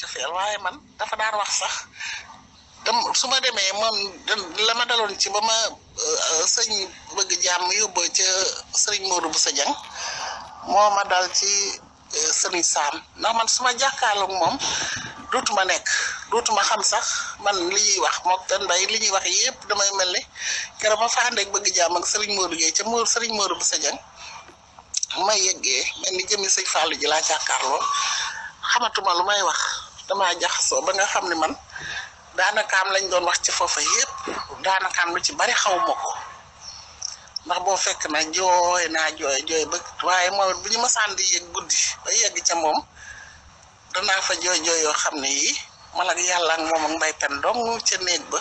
cofeel waaye man dafa daan wax sax su ma demee moom la ma daloon ci ba ma sëñ bëgg jàmm yóbboo ca sëriñ Modou Boussa Dieng moo ma dal ci sëriñ Sam ndax man su ma jàkkaarloog moom dootuma xam sax man li ñuy wax mook tan mbay li ñuy wax yëpp damay mel ni keroog ma fa àndeeg bëgg jàmm ak sëriñ Modou Gueye ca sëriñ Modou Boussa Dieng may yeggee mel ni jëmi sëñ Fallou ji laa jàkkaarloo xamatuma lu may wax damaa jaxasoo ba nga xam ne man daanakaam lañ doon wax ci foofa yëpp daanakaam lu ci bari xawma ko ndax boo fekk na jooy ba waaye moom bu ñu masaan di yëg guddi ba yegg ca moom danaa fa jooy yoo xam ne yi man ak yàlla ak moom ak mbay pen dong ca néeg ba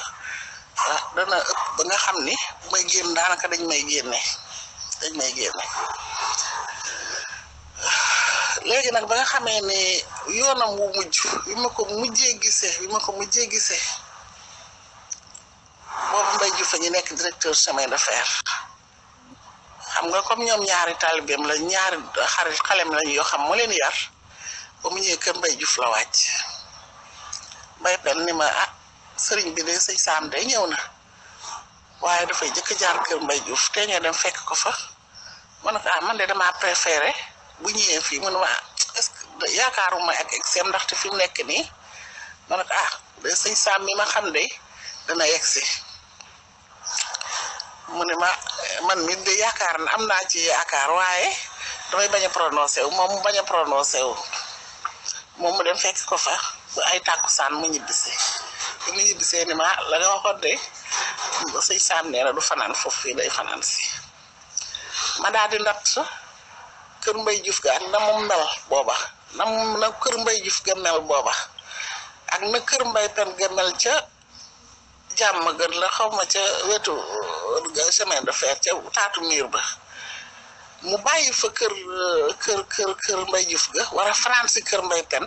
dana ëpp ba nga xam ni bu may génn daanaka dañ may génne léegi nag ba nga xamee ne yoonam wu mujj bi ma ko mujjee gisee boobu Mbaye Diouf ñu nekk directeur chemin de fer xam nga comme ñoom ñaari taalibeem la ñaari xalem lañ yoo xam moo leen yar ba mu ñëwee kër Mbaye Diouf la wàcc Mbaye pen ni ma sëriñ bi de sëñ Sam de ñëw na waaye dafay jëkk jaar kër Mbaye Diouf te ñoo dem fekk ko fa ma ne ko man de dama préféré bu ñëwee fii mu ne ma est-ce que yaakaaruma ak exem ndaxte fi mu nekk nii ma ne ko de sëñ Sam mi ma xam de dana yegsi mu ne ma man mi de yaakaar na am naa ci yaakaar waaye damay bañ a prononcé wu moom mu bañ a prononcé wu moom mu dem fekk ko fa ba ay tàkkusaan mu ñibbisee ni ma la nga waxoon de sëñ Sam nee na du fanaan foofu fii day fanaan si ma daal di ndatt kër Mbaye Diouf ga na mu mel booba na kër Mbaye Diouf ga mel booba ak na kër Mbaye pen ga mel ca jàmm gën la xaw ma ca wetu chemin de fer ca taatu miir ba mu bàyyi fa kër Mbaye Diouf ga war a fanaan si kër Mbaye pen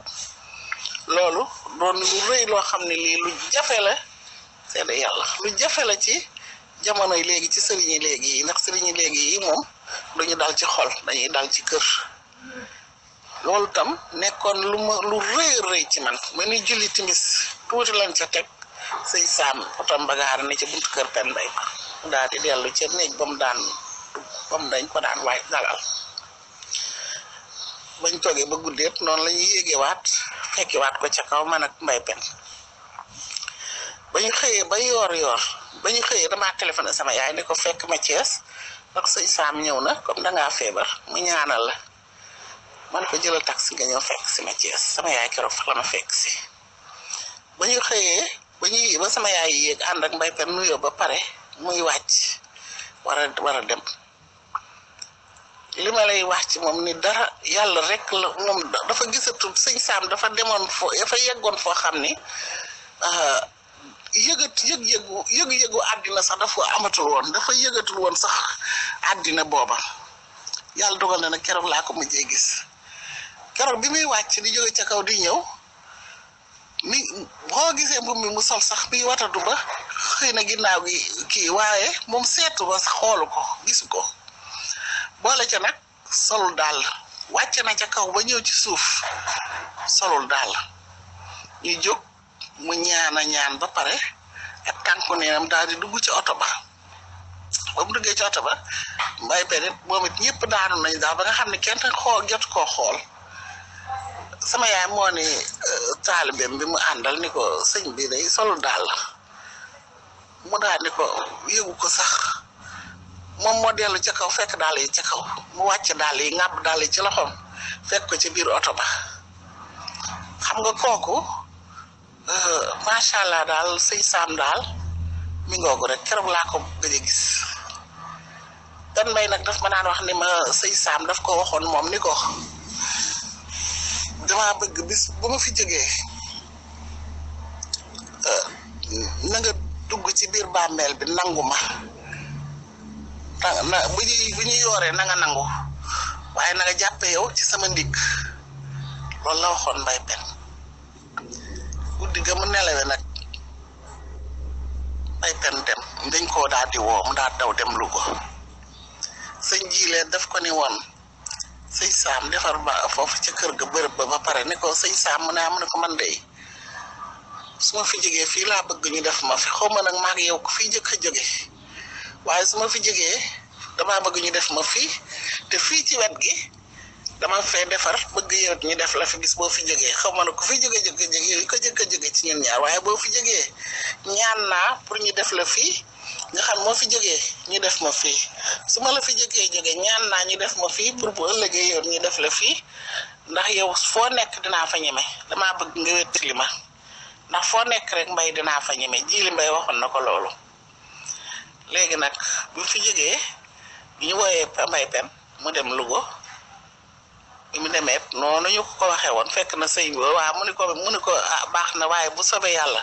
loolu doon lu rëy loo xam ne lii lu jafe la c'est de yàlla lu jafe la ci jamonoy léegi ci sëriñi léegi yi ndax sëriñi léegi yi moom duñu dal ci xol dañuy dal ci kër loolu tam nekkoon lu rëy ci man ma ni julli timis tuuti lañ ca teg sëñ Sam otom bagaar ni ci buntu kër pen mbay mu daal di dellu ca néeg ba mu dañ ko daan waay dalal bañ toogee ba guddeet noonu la ñuy yéegewaat fekkiwaat ko ca kaw man ak mbay pen ba ñu xëyee ba yoor ba ñu xëyee damaa téléphoné sama yaay ne ko fekk ma Thiès ndax sëñ Sam ñëw na comme dangaa feebar mu ñaanal la man ko jëlal taxi nga ñëw fekk si ma Thiès sama yaay keroog fa la ma fekk si ba ñu xëyee ba sama yaay yéeg ànd ak mbay pen nuyoo ba pare muy wàcc war a dem li ma lay wax ci moom ni dara yàlla rek la moom dafa gisatu sëñ Sam dafa demoon dafa yeggoon foo xam ni yëgu àddina sax dafa amatul woon dafa yëgatul woon sax àddina booba yàlla dogal na nag keroog laa ko mujjee gis keroog bi muy wàcc di jóge ca kaw di ñëw ni boo gisee mbubb mi mu sol sax bi watatu ba xëy na ginnaaw gi kii waaye moom seetu ba sax xoolu ko gisu ko boole ca nag solul daal wàcc na ca kaw ba ñëw ci suuf solul daal ñu jóg mu ñaan ba pare ak tànku neenam daal di dugg ci oto ba mu duggee ci oto ba mbay pen it moom it ñëpp daanu nañ daal ba nga xam ne kenn jot koo xool sama yaay moo ni taalibeem bi mu àndal ni ko sëñ bi day solul daal mu daal ni ko yëgu ko sax moom moo dellu ca kaw fekk daal yi ca kaw mu wàcc daal yi ŋàbb daal yi ci loxoom fekk ko ci biir oto ba xam nga kooku macha allah daal sëñ Sam daal mi ngoogu rek keroog laa ko gëj a gis dan may nag daf ma naan wax ni ma sëñ Sam daf ko waxoon moom ni ko dama bëgg bis bu ma fi jógee na nga dugg ci biir bàmmeel bi nangu ma bu ñu yooree na nga nangu waaye na nga jàppe yow ci sama ndigg loolu la waxoon mbay pen guddi ga mu nelewe nag mbay pen dem dañ koo daal di woo mu daal daw dem Louga sëñ jiilee daf ko ni woon sëñ Saam defar ba foofu ca kër ga bërëb ba pare ne ko sëñ Saam mu ne ko man de su ma fi jógee fii laa bëgg ñu def ma fi xaw ma nag maag yow ko fii jëkk a jóge waaye su ma fi jógee damaa bëgg ñu def ma fii te fii ci wet gi dama fee defar bëgg yow ñu def la fi bis boo fi jógee xaw ma nag ku fi jóge yi ko jëkk a jóge ci ñun ñaar waaye boo fi jógee ñaan naa pour ñu def la fii nga xam moo fi jógee ñu def ma fii su ma la fi jógee ñaan naa ñu def ma fii pour bu ëllëgee yow ñu def la fii ndax yow foo nekk dinaa fa ñeme damaa bëgg nga wettali ma ndax foo nekk rek mbay dinaa fa ñeme Jili Mbay waxoon na ko loolu léegi nag bu fi jógee bi ñu wooyee Mbay Pen mu dem Louga bi mu demee noonu ñu ko waxee woon fekk na sëñ bi waaw mu ni ko baax na waaye bu soobee yàlla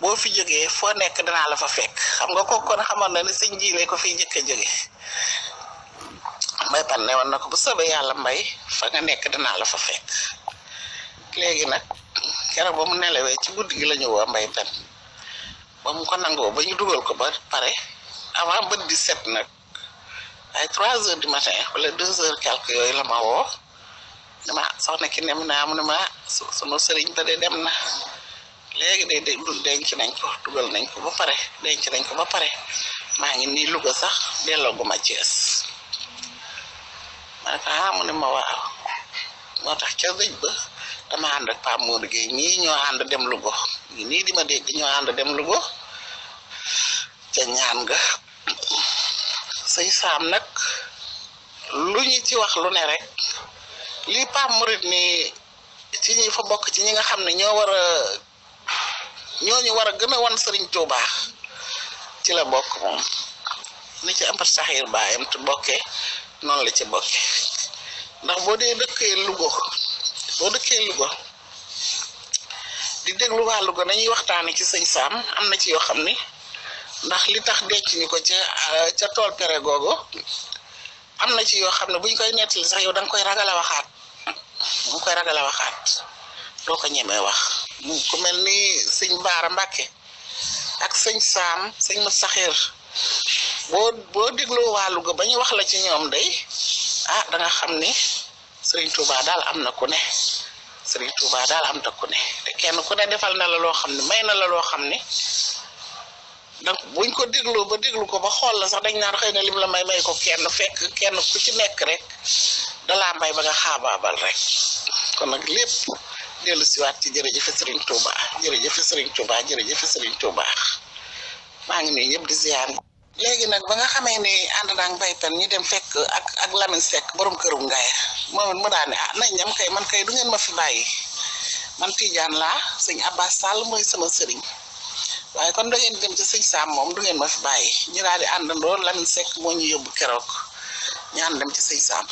boo fi jógee foo nekk dinaa la fa fekk xam nga kooku kon xamoon na ni sëñ Jili ko fiy jëkk a jóge Mbay Pen ne woon na ko bu soobee yàlla mbay fa nga nekk dinaa la fa fekk léegi nag keroog ba mu nelawee ci guddi gi la ñu woo Mbay Pen ba mu ko nangoo ba ñu dugal ko ba pare avant bët di set nag ay 3 heures du matin wala 2 heures quelque yooyu la ma woo dama soxna ki ne mu ne ma sunu sëriñ ba de dem na léegi de denc nañ ko dugal nañ ko ba pare denc nañ ko ba pare maa ngi nii Louga sax delloo gu ma Cees ma ne ko mu ne ma waaw moo tax ca dëj ba dama ànd ak Pape Modou Gueye ñii ñoo ànd dem Louga nii di ma dégg ñoo ànd dem Louga ca ñaan nga sëñ Saam nag lu ñu ci wax lu ne rek lii Pape Murit ni ci ñi fa bokk ci ñi nga xam ne ñooñu war a gën a wan Sëriñ Tuuba ci la bokk moom ni ci Amat Saxiir baayam te bokkee noonu la ci bokkee ndax boo dëkkee Louga di déglu waa Louga nañuy waxtaane ci sëñ Saam am na ci yoo xam ni ndax li tax denc ñu ko ca tool pere googu am na ci yoo xam ne buñ koy nettali sax yow da nga koy ragal a waxaat doo ko ñemee wax ku mel ni sëñ Baara Mbàkke ak sëñ Saam sëñ Mat Saxiir boo dégloo waa Louga ba ñu wax la ci ñoom day da nga xam ni Sëriñ Tuuba daal am na ku ne te kenn ku ne defal na la loo xam ne may na la loo xam ne donc buñ ko dégloo ba déglu ko ba xool la sax dañ naan xëy na lim la may ko kenn fekk kenn ku ci nekk rek dalaa mbay ba nga xaabaabal rek kon nag lépp dellu siwaat ci jërëjëfe Sëriñ Tuuba maa ngi nuyu ñëpp di ziar. léegi nag ba nga xamee ni ànd naa Mbay Pen ñu dem fekk ak Lamine Seck borom këru Ngaye moom mu daal ne nañ ñam kay man kay du ngeen ma fi bàyyi man Tijaan laa sëñ Abbas Sall mooy sama sëriñ waaye kon da ngeen dem ci sëñ Saam moom du ngeen ma fi bàyyi ñu daal di àndandoo Lamine Seck moo ñu yóbbu keroog ñu ànd dem ci sëñ Saam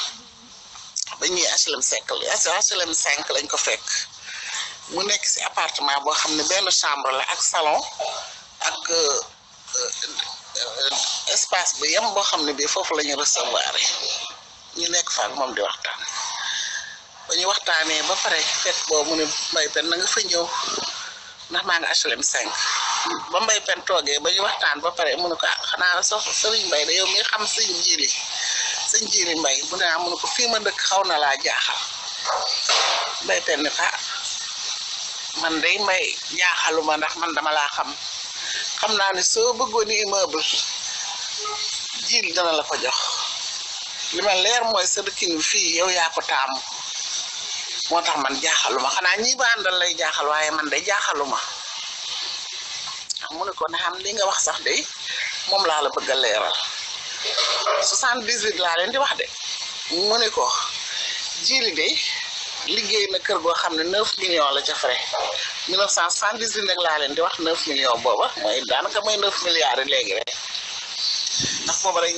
ba ñuy HLM 5 lañ ko fekk mu nekk si appartement boo xam ne benn chambre la ak salon ak espace bu yem boo xam ne bii foofu la ñu recevoir ñu nekk fa ak moom di waxtaan ba ñu waxtaanee ba pare fekk boobu mu ne Mbay Pen na nga fa ñëw ndax maa ngi HLM 5 ba Mbay Pen toogee ba ñu waxtaan ba pare mu ne ko xanaa sëriñ Mbay da yow mi xam sëñ Jili Mbay mu ne mu ne ko fii ma dëkk xaw na laa jaaxal Mbay Pen ne man day Mbay jaaxaluma ndax man dama laa xam naa ne soo bëggoon immeuble Jili dana la ko jox li ma leer mooy sa dëkkin fii yow yaa ko taamu moo tax man jaaxaluma xanaa ñi ba àndal lay jaaxal waaye man day jaaxaluma mu ne ko ne xam li nga wax sax day moom laa la bëgg a leeral 78 laa leen di wax de mu ne ko Jili de liggéey na kër goo xam ne 9 millions la ca frais 1978 nag laa leen di wax 9 millions booba mooy daanaka mooy 9 milliards léegi rek ndax booba day